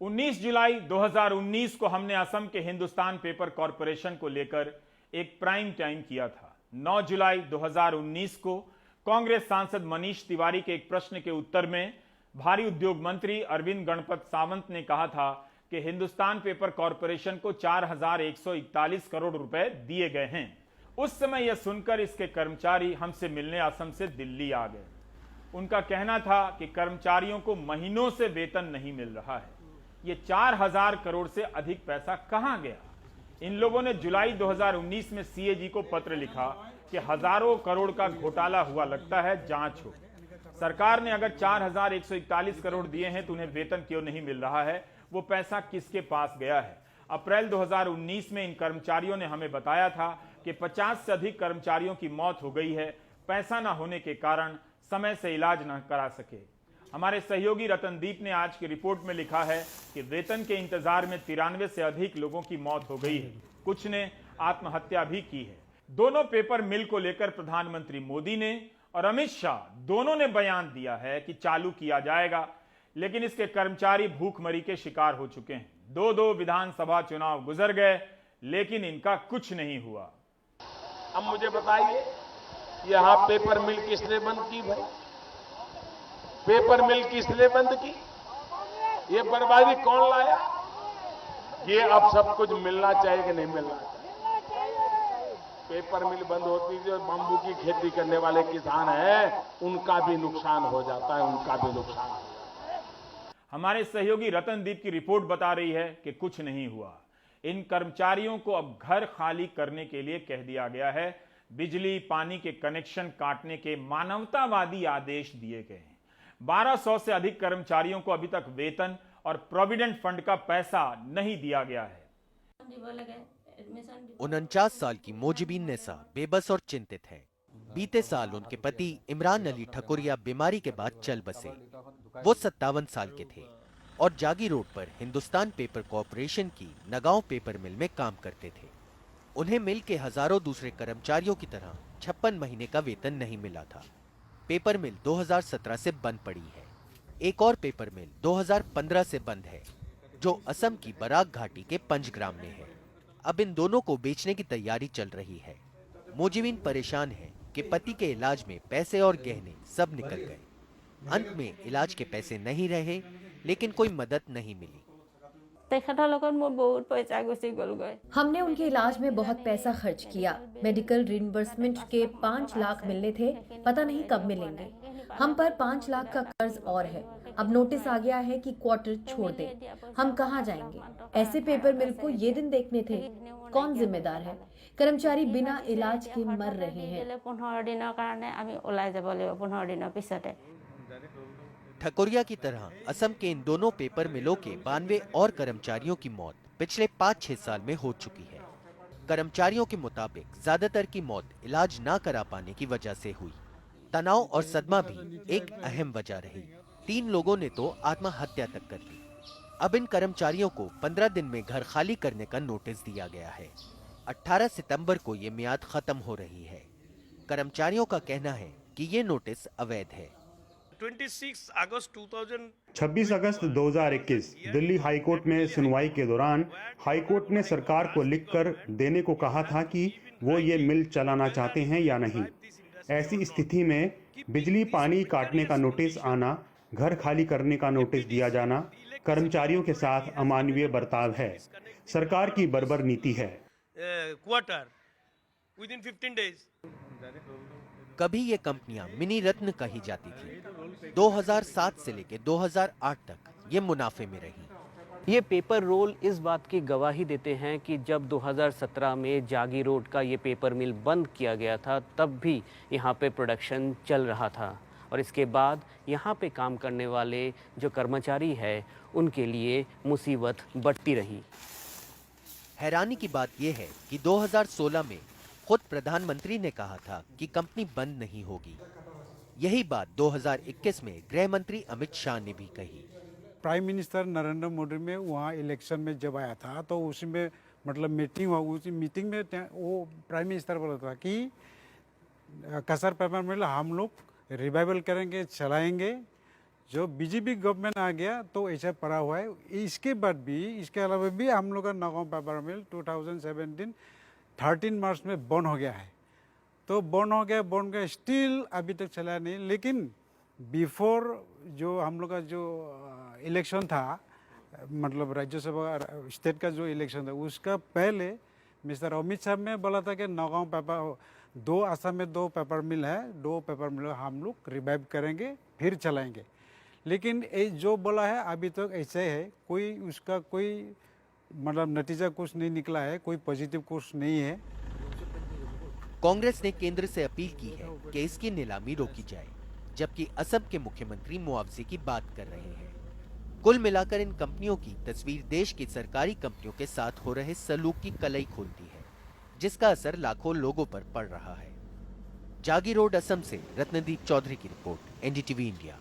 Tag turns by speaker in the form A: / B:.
A: 19 जुलाई 2019 को हमने असम के हिंदुस्तान पेपर कॉरपोरेशन को लेकर एक प्राइम टाइम किया था। 9 जुलाई 2019 को कांग्रेस सांसद मनीष तिवारी के एक प्रश्न के उत्तर में भारी उद्योग मंत्री अरविंद गणपत सावंत ने कहा था कि हिंदुस्तान पेपर कॉरपोरेशन को 4,141 करोड़ रुपए दिए गए हैं। उस समय यह सुनकर इसके कर्मचारी हमसे मिलने असम से दिल्ली आ गए। उनका कहना था कि कर्मचारियों को महीनों से वेतन नहीं मिल रहा है। ये 4,000 करोड़ से अधिक पैसा कहां गया? इन लोगों ने जुलाई 2019 में सीएजी को पत्र लिखा कि हजारों करोड़ का घोटाला हुआ लगता है, जांच हो। सरकार ने अगर 4,141 करोड़ दिए हैं तो उन्हें वेतन क्यों नहीं मिल रहा है? वो पैसा किसके पास गया है? अप्रैल 2019 में इन कर्मचारियों ने हमें बताया था कि 50 से अधिक कर्मचारियों की मौत हो गई है, पैसा न होने के कारण समय से इलाज न करा सके। हमारे सहयोगी रतनदीप ने आज की रिपोर्ट में लिखा है कि वेतन के इंतजार में 93 से अधिक लोगों की मौत हो गई है, कुछ ने आत्महत्या भी की है। दोनों पेपर मिल को लेकर प्रधानमंत्री मोदी ने और अमित शाह दोनों ने बयान दिया है कि चालू किया जाएगा, लेकिन इसके कर्मचारी भूखमरी के शिकार हो चुके हैं। दो विधानसभा चुनाव गुजर गए, लेकिन इनका कुछ नहीं हुआ।
B: अब मुझे बताइए, यहां पेपर मिल किसने बंद की भाई? पेपर मिल किसने बंद की? ये बर्बादी कौन लाया? ये अब सब कुछ मिलना चाहिए कि नहीं मिलना चाहिए? पेपर मिल बंद होती है, जो बम्बू की खेती करने वाले किसान हैं उनका भी नुकसान हो जाता है, उनका भी नुकसान हो जाता है।
A: हमारे सहयोगी रतनदीप की रिपोर्ट बता रही है कि कुछ नहीं हुआ। इन कर्मचारियों को अब घर खाली करने के लिए कह दिया गया है। बिजली पानी के कनेक्शन काटने के मानवतावादी आदेश दिए गए हैं। 1200 से अधिक कर्मचारियों को अभी तक वेतन और प्रोविडेंट फंड का पैसा नहीं दिया गया है।
C: 49 साल की मोजिबीन नेसा बेबस और चिंतित है। बीते साल उनके पति इमरान अली ठकुरिया बीमारी के बाद चल बसे। वो 57 साल के थे और जागी रोड पर हिंदुस्तान पेपर कॉरपोरेशन की नगांव पेपर मिल में काम करते थे। उन्हें मिल के हजारों दूसरे कर्मचारियों की तरह 56 महीने का वेतन नहीं मिला था। पेपर मिल 2017 से बंद पड़ी है। एक और पेपर मिल 2015 से बंद है, जो असम की बराक घाटी के पंचग्राम में है। अब इन दोनों को बेचने की तैयारी चल रही है। मोजिबीन परेशान है कि पति के इलाज में पैसे और गहने सब निकल गए। अंत में इलाज के पैसे नहीं रहे, लेकिन कोई मदद नहीं मिली।
D: हमने उनके इलाज में बहुत पैसा खर्च किया। मेडिकल रिइंबर्समेंट के 5 लाख मिलने थे, पता नहीं कब मिलेंगे। हम पर 5 लाख का कर्ज और है। अब नोटिस आ गया है कि क्वार्टर छोड़ दे। हम कहाँ जाएंगे? ऐसे पेपर मिल को ये दिन देखने थे। कौन जिम्मेदार है? कर्मचारी बिना इलाज के मर रहे हैं।
C: ठकुरिया की तरह असम के इन दोनों पेपर मिलों के 92 और कर्मचारियों की मौत पिछले 5-6 साल में हो चुकी है। कर्मचारियों के मुताबिक ज्यादातर की मौत इलाज न करा पाने की वजह से हुई। तनाव और सदमा भी एक अहम वजह रही। 3 लोगों ने तो आत्महत्या तक कर ली। अब इन कर्मचारियों को 15 दिन में घर खाली करने का नोटिस दिया गया है। 18 सितंबर को ये मियाद खत्म हो रही है। कर्मचारियों का कहना है कि ये नोटिस अवैध है।
E: 26
F: अगस्त 2021 दिल्ली हाईकोर्ट में सुनवाई के दौरान हाईकोर्ट ने सरकार को लिखकर देने को कहा था कि वो ये मिल चलाना चाहते हैं या नहीं। ऐसी स्थिति में बिजली पानी काटने का नोटिस आना, घर खाली करने का नोटिस दिया जाना कर्मचारियों के साथ अमानवीय बर्ताव है। सरकार की बर्बर नीति है।
C: कभी ये कंपनियां मिनी रत्न कही जाती थी। 2007 से लेकर 2008 तक ये मुनाफे में रही।
G: ये पेपर रोल इस बात की गवाही देते हैं कि जब 2017 में जागी रोड का ये पेपर मिल बंद किया गया था, तब भी यहाँ पे प्रोडक्शन चल रहा था और इसके बाद यहाँ पे काम करने वाले जो कर्मचारी है उनके लिए मुसीबत बढ़ती रही।
C: हैरानी की बात यह है कि 2016 में खुद प्रधानमंत्री ने कहा था कि कंपनी बंद नहीं होगी। यही बात 2021 में गृह मंत्री अमित शाह ने भी कही।
H: प्राइम मिनिस्टर नरेंद्र मोदी में वहाँ इलेक्शन में जब आया था तो उसमें मतलब मीटिंग हुआ, उस मीटिंग में वो प्राइम मिनिस्टर बोला था कि कसर पेपर मिल हम लोग रिवाइवल करेंगे, चलाएंगे, जो बीजेपी गवर्नमेंट आ गया तो ऐसा पड़ा हुआ है। इसके बाद भी, इसके अलावा भी हम लोग का नगांव पेपर मिल 2017 13 मार्च में बंद हो गया है। तो बंद हो गया स्टिल अभी तक चला नहीं। लेकिन बिफोर जो हम लोग का जो इलेक्शन था, मतलब राज्यसभा स्टेट का जो इलेक्शन था, उसका पहले मिस्टर अमित शाह ने बोला था कि नगांव पेपर, 2 असम में 2 पेपर मिल है, 2 पेपर मिल हम लोग रिवाइव करेंगे फिर चलाएंगे। लेकिन जो बोला है अभी तक ऐसे है, कोई उसका कोई मतलब नतीजा कुछ नहीं निकला है, कोई पॉजिटिव कुछ नहीं है।
C: कांग्रेस ने केंद्र से अपील की है कि इसकी नीलामी रोकी जाए, जबकि असम के मुख्यमंत्री मुआवजे की बात कर रहे हैं। कुल मिलाकर इन कंपनियों की तस्वीर देश की सरकारी कंपनियों के साथ हो रहे सलूक की कलई खोलती है, जिसका असर लाखों लोगों पर पड़ रहा है। जागीरोड असम से रत्नदीप चौधरी की रिपोर्ट, एनडीटीवी इंडिया।